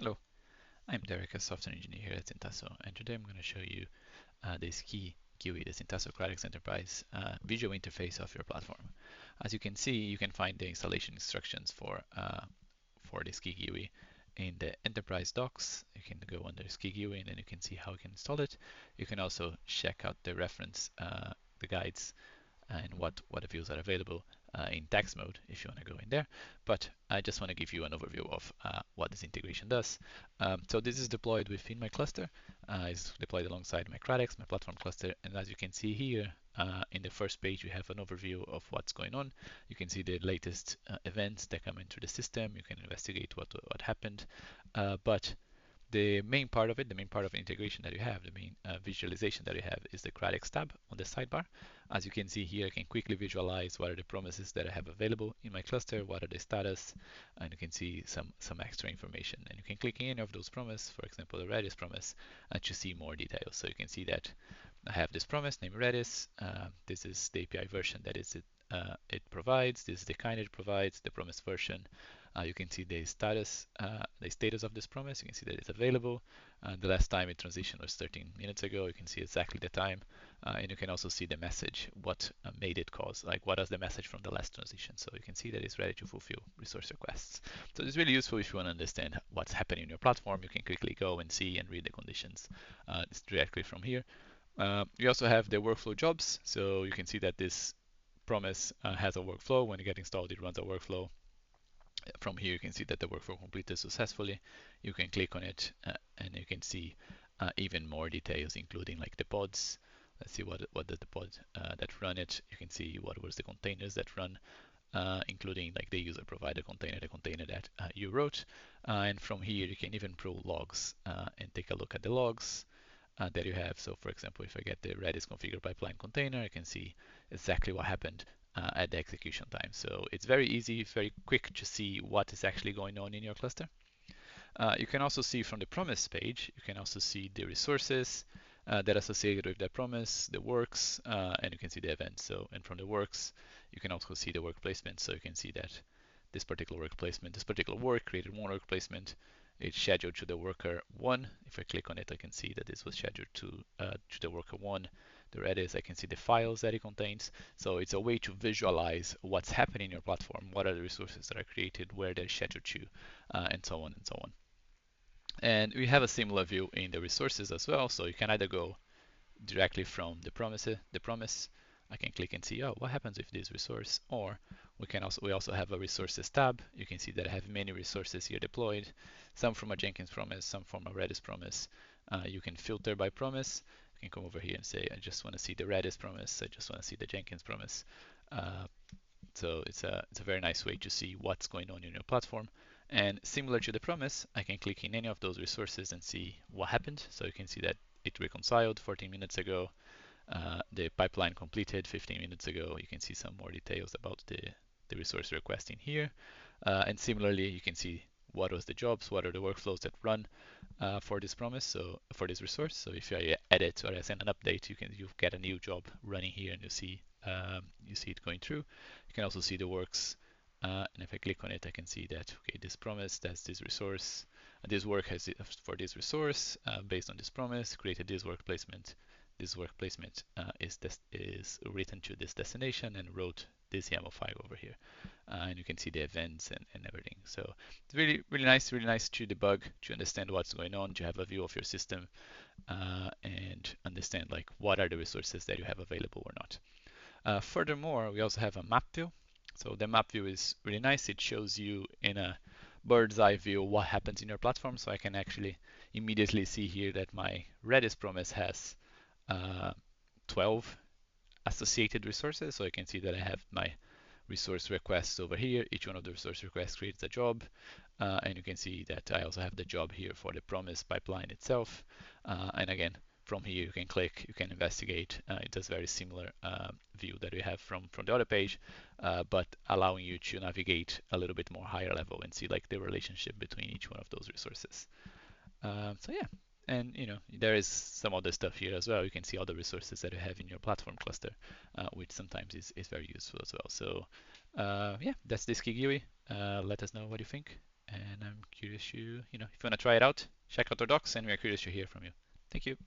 Hello, I'm Derek, a software engineer here at Syntasso, and today I'm going to show you the SKE GUI, the Syntasso Kratix Enterprise visual interface of your platform. As you can see, you can find the installation instructions for the SKE GUI in the Enterprise docs. You can go under SKE GUI and then you can see how you can install it. You can also check out the reference, the guides and what views are available in text mode if you want to go in there. But I just want to give you an overview of what this integration does. So this is deployed within my cluster. It's deployed alongside my Kratix, my platform cluster. And as you can see here, in the first page, we have an overview of what's going on. You can see the latest events that come into the system. You can investigate what happened. But the main part of it, the main part of integration that you have, the main visualization that you have is the Kratix tab on the sidebar. As you can see here, I can quickly visualize what are the promises that I have available in my cluster, what are the status, and you can see some extra information. And you can click any of those promises, for example, the Redis promise, to see more details. So you can see that I have this promise named Redis. This is the API version that it provides. This is the kind it provides, the promise version. You can see the status of this promise. You can see that it's available. The last time it transitioned was 13 minutes ago. You can see exactly the time, and you can also see the message, what made it cause, like what was the message from the last transition. So you can see that it's ready to fulfill resource requests. So it's really useful if you want to understand what's happening in your platform. You can quickly go and see and read the conditions directly from here. You also have the workflow jobs. So you can see that this promise has a workflow. When you get installed, it runs a workflow. From here, you can see that the workflow completed successfully. You can click on it and you can see even more details, including like the pods. Let's see what did the pod that run it. You can see what was the containers that run, including like the user provided container, the container that you wrote. And from here, you can even pull logs and take a look at the logs that you have. So for example, if I get the Redis configure pipeline container, I can see exactly what happened at the execution time. So it's very easy, very quick to see what is actually going on in your cluster. You can also see from the promise page, you can also see the resources that are associated with that promise, the works, and you can see the events. So, and from the works, you can also see the work placement. So you can see that this particular work placement, this particular work created one work placement. It's scheduled to the worker 1. If I click on it, I can see that this was scheduled to the worker 1. The Redis, I can see the files that it contains. So it's a way to visualize what's happening in your platform, what are the resources that are created, where they're scheduled to, and so on and so on. And we have a similar view in the resources as well. So you can either go directly from the promise. I can click and see, oh, what happens with this resource? Or we also have a resources tab. You can see that I have many resources here deployed, some from a Jenkins promise, some from a Redis promise. You can filter by promise. You can come over here and say, I just want to see the Redis promise. I just want to see the Jenkins promise. So it's a very nice way to see what's going on in your platform. And similar to the promise, I can click in any of those resources and see what happened. So you can see that it reconciled 14 minutes ago. The pipeline completed 15 minutes ago. You can see some more details about the resource request in here. And similarly, you can see what was the jobs, what are the workflows that run for this promise, so for this resource. So if I edit or I send an update, you get a new job running here, and you see it going through. You can also see the works, and if I click on it, I can see that okay, this promise, that's this resource, and this work has for this resource based on this promise created this work placement. This work placement is written to this destination and wrote this YAML file over here, and you can see the events and everything. So it's really nice to debug, to understand what's going on, to have a view of your system, and understand like what are the resources that you have available or not. Furthermore, we also have a map view. So the map view is really nice. It shows you in a bird's eye view what happens in your platform. So I can actually immediately see here that my Redis promise has 12 associated resources. So I can see that I have my resource requests over here. Each one of the resource requests creates a job. And you can see that I also have the job here for the promise pipeline itself. And again, from here you can click, you can investigate. It does very similar view that we have from the other page, but allowing you to navigate a little bit more higher level and see like the relationship between each one of those resources. So yeah, and there is some other stuff here as well. You can see all the resources that you have in your platform cluster, which sometimes is very useful as well. So yeah, that's the SKE GUI. Let us know what you think, And I'm curious if you want to try it out, check out our docs, and we are curious to hear from you. Thank you.